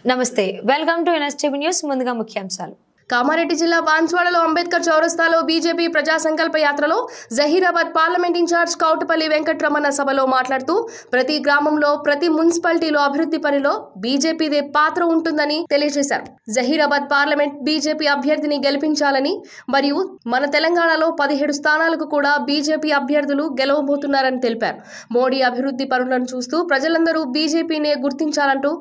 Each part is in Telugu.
నమస్తే వెల్కమ్ టు ఎన్ఎస్టీవీ న్యూస్ ముందుగా ముఖ్యాంశాలు కామారెడ్డి జిల్లా బాన్స్వాడలో అంబేద్కర్ చౌరస్తాలో బీజేపీ ప్రజా సంకల్ప యాత్రలో జహీరాబాద్ పార్లమెంట్ ఇన్ఛార్జ్ కౌటపల్లి వెంకటరమణ సభలో మాట్లాడుతూ ప్రతి గ్రామంలో ప్రతి మున్సిపాలిటీలో అభివృద్ధి పనిలో బీజేపీదే పాత్ర ఉంటుందని తెలియజేశారు. జహీరాబాద్ పార్లమెంట్ బీజేపీ అభ్యర్థిని గెలిపించాలని మరియు మన తెలంగాణలో 17 స్థానాలకు కూడా బీజేపీ అభ్యర్థులు గెలవబోతున్నారని తెలిపారు. మోడీ అభివృద్ధి పనులను చూస్తూ ప్రజలందరూ బీజేపీనే గుర్తించాలంటూ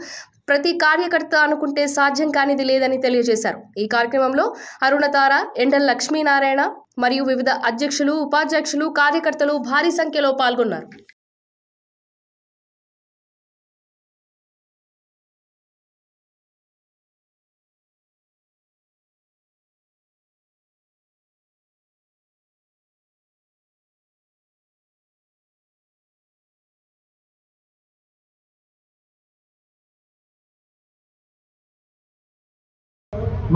ప్రతి కార్యకర్త అనుకుంటే సాధ్యం కానిది లేదని తెలియజేశారు. ఈ కార్యక్రమంలో అరుణతార, ఎండల్ లక్ష్మీనారాయణ మరియు వివిధ అధ్యక్షులు, ఉపాధ్యక్షులు, కార్యకర్తలు భారీ సంఖ్యలో పాల్గొన్నారు.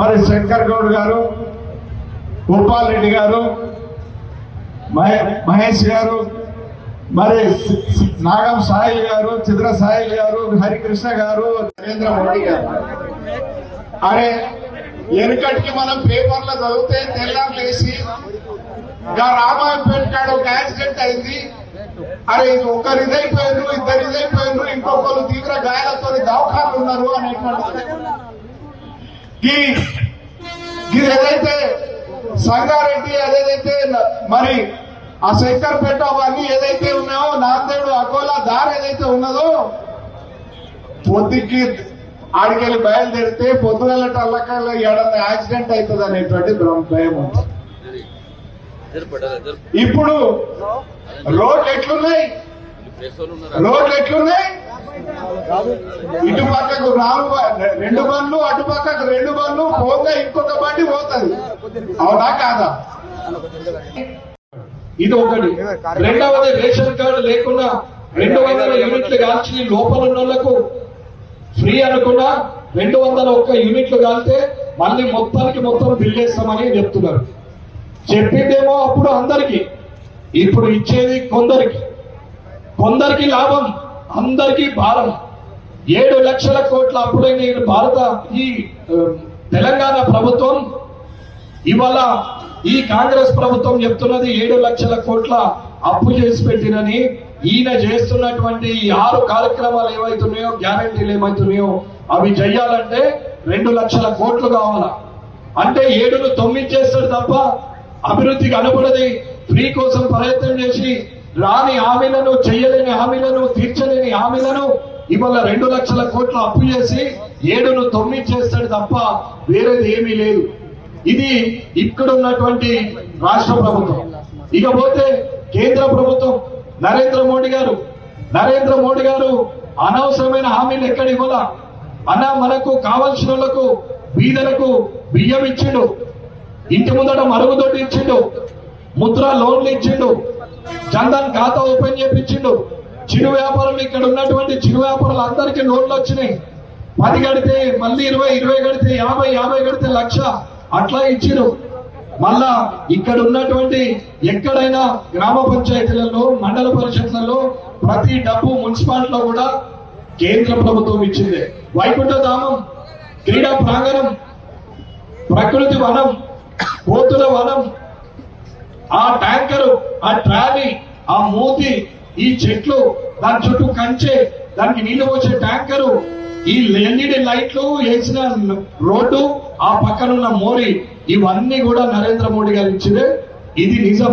మరి శంకర్ గౌడ్ గారు, గోపాల్ రెడ్డి గారు, మహేష్ గారు, మరి నాగం సాయిల్ గారు, చిద్ర సాయిల్ గారు, హరికృష్ణ గారు, నరేంద్ర మోడీ గారు. అరే వెనుకటికి మనం పేపర్లో చదివితే తెల్లారు లేచి రామాయపేట కాడ ఒక యాక్సిడెంట్ అయింది. అరే ఒకరు ఇదైపోయారు, ఇద్దరు ఇదైపోయారు, ఇంకొకరు తీవ్ర గాయాలతో దవాఖానలు ఉన్నారు అనేటువంటి ఏదైతే సంగారెడ్డి అదేదైతే మరి ఆ శంకర్పేట అవన్నీ ఏదైతే ఉన్నాయో, నాందేడు అకోలా దారి ఏదైతే ఉన్నదో, పొద్దుకి ఆడికెళ్ళి బయలుదేరితే పొద్దుగలటల్లకల్లా ఏడన్నా యాక్సిడెంట్ అవుతుంది అనేటువంటి భయం ఉంది. ఇప్పుడు రోడ్లు ఎట్లున్నాయి, ఇటు పక్కకు 2 బండ్లు, అటు పక్కకు 2 బండ్లు పోగా ఇంకొక బండి పోతుంది. అవునా కాదా? ఇది ఒకటి. రెండవది, రేషన్ కార్డు లేకుండా 200 యూనిట్లు కాల్చి లోపల ఉన్న వాళ్లకు ఫ్రీ అనుకున్నా 201 యూనిట్లు కాలితే మళ్ళీ మొత్తం బిల్ చేస్తామని చెప్తున్నారు. చెప్పిందేమో అప్పుడు అందరికి, ఇప్పుడు ఇచ్చేది కొందరికి లాభం, అందరికీ భారం. 7 లక్షల కోట్ల అప్పుడైన భారత ఈ తెలంగాణ ప్రభుత్వం ఇవాళ ఈ కాంగ్రెస్ ప్రభుత్వం చెప్తున్నది 7 లక్షల కోట్ల అప్పు చేసి పెట్టినని. ఈయన చేస్తున్నటువంటి 6 కార్యక్రమాలు ఏవైతున్నాయో, గ్యారంటీలు ఏమైతున్నాయో అవి చెయ్యాలంటే 2 లక్షల కోట్లు కావాలా. అంటే 7ను 9 చేస్తాడు తప్ప అభివృద్ధి కనపడది. ఫ్రీ కోసం ప్రయత్నం చేసి రాని హామీలను, చెయ్యలేని హామీలను, తీర్చలేని హామీలను ఇవాళ 2 లక్షల కోట్ల అప్పు చేసి 7ను 9 చేస్తాడు తప్ప వేరేది ఏమీ లేదు. ఇది ఇక్కడ ఉన్నటువంటి రాష్ట్ర ప్రభుత్వం. ఇకపోతే కేంద్ర ప్రభుత్వం, నరేంద్ర మోడీ గారు అనవసరమైన హామీలు ఎక్కడ ఇవ్వాలా అన్నా. మనకు కావాల్సిన వాళ్ళకు, బీదలకు బియ్యం ఇచ్చిండు, ఇంటి ముందట మరుగుదొడ్డి ఇచ్చిండు, ముద్ర లోన్లు ఇచ్చిండు, జన్ధన్ ఖాతా ఓపెన్ చేయించిండు. చిరు వ్యాపారులు, ఇక్కడ ఉన్నటువంటి చిరు వ్యాపారులు అందరికీ లోన్లు వచ్చినాయి. 10 గడితే మళ్ళీ 20 గడితే 50 గడితే 1,00,000 అట్లా ఇచ్చిరు. మళ్ళా ఇక్కడ ఉన్నటువంటి ఎక్కడైనా గ్రామ పంచాయతీలలో, మండల పరిషత్లలో ప్రతి డబ్బు మున్సిపాలిటీలో కూడా కేంద్ర ప్రభుత్వం ఇచ్చింది. వైకుంఠధామం, క్రీడా ప్రాంగణం, ప్రకృతి వనం, కోతుల వనం, ఆ ట్యాంకరు, ఆ ట్రాలీ, ఆ మూతి, ఈ చెట్లు, దాని చుట్టూ కంచె, దానికి నీళ్లు పోసే ట్యాంకరు, ఈ LED లైట్లు వేసిన రోడ్డు, ఆ పక్కనున్న మోరీ, ఇవన్నీ కూడా నరేంద్ర మోడీ గారు ఇచ్చిందే. ఇది నిజం.